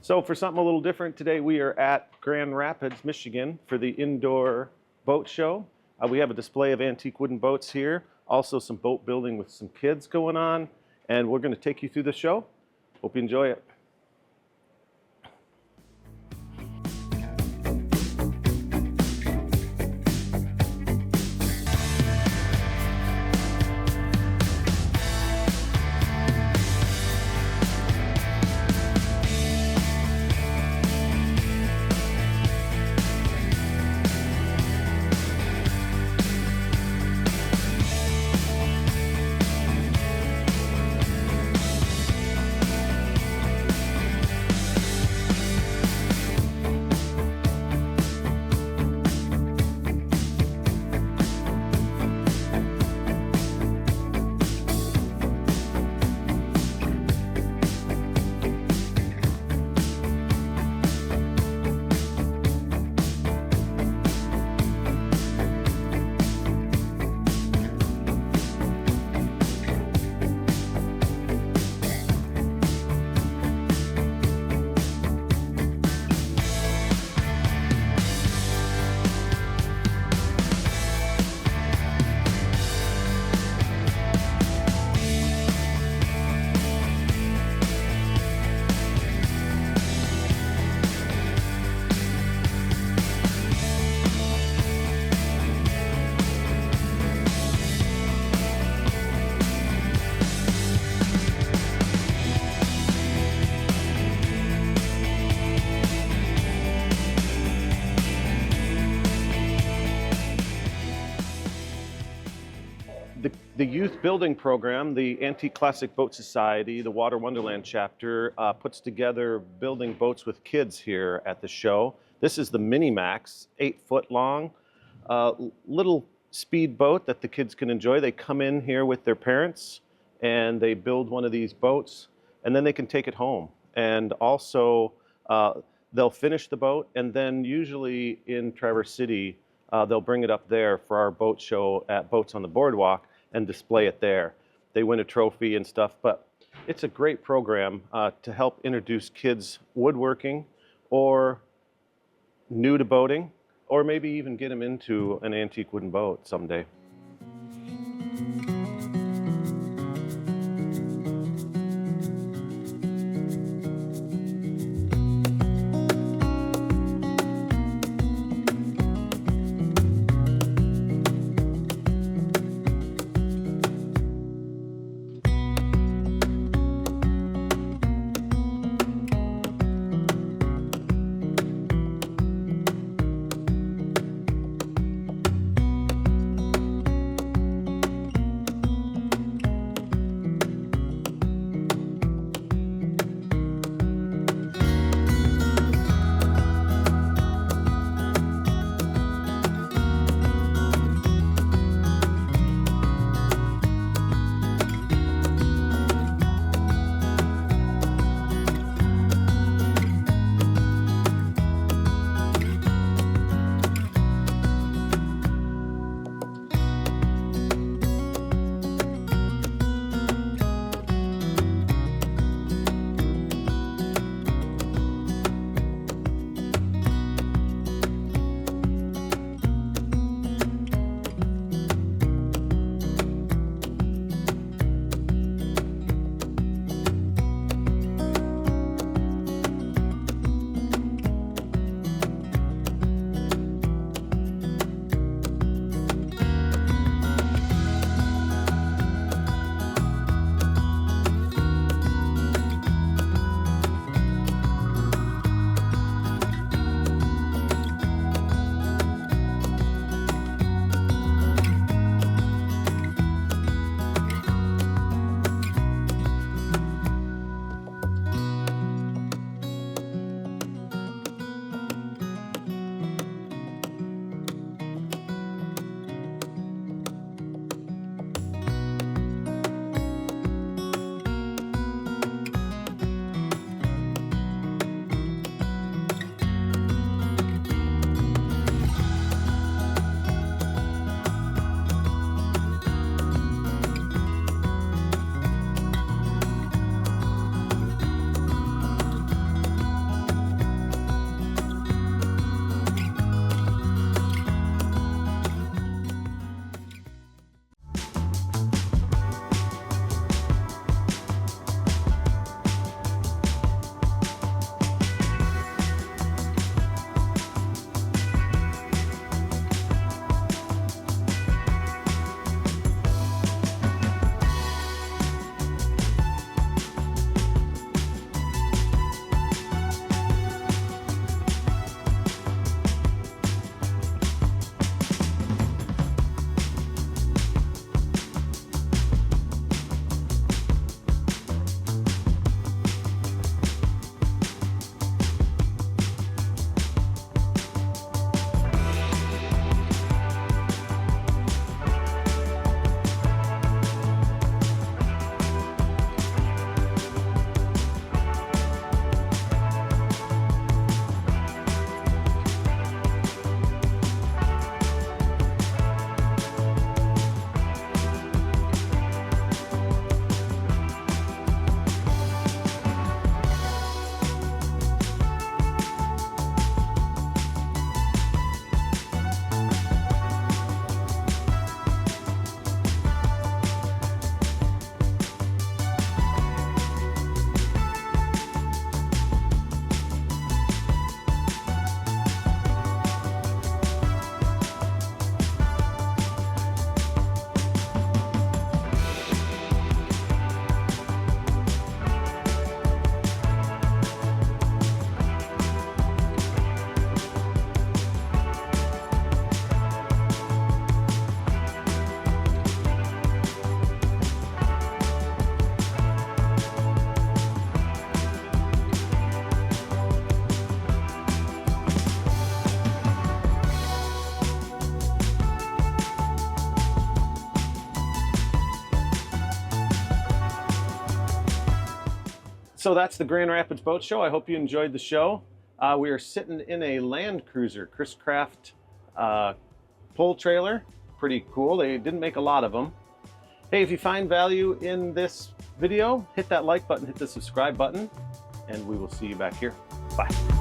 So for something a little different today, we are at Grand Rapids, Michigan for the indoor boat show. We have a display of antique wooden boats here, also some boat building with some kids going on, and we're going to take you through the show. Hope you enjoy it. The youth building program, the Antique Classic Boat Society, the Water Wonderland chapter, puts together building boats with kids here at the show. This is the Mini Max, 8 foot long, little speed boat that the kids can enjoy. They come in here with their parents and they build one of these boats, and then they can take it home. And also they'll finish the boat, and then usually in Traverse City, they'll bring it up there for our boat show at Boats on the Boardwalk and display it there. They win a trophy and stuff, but it's a great program to help introduce kids woodworking or new to boating, or maybe even get them into an antique wooden boat someday. So that's the Grand Rapids Boat Show. I hope you enjoyed the show. We are sitting in a Land Cruiser, Chris Craft pull trailer. Pretty cool. They didn't make a lot of them. Hey, if you find value in this video, hit that like button, hit the subscribe button, and we will see you back here. Bye.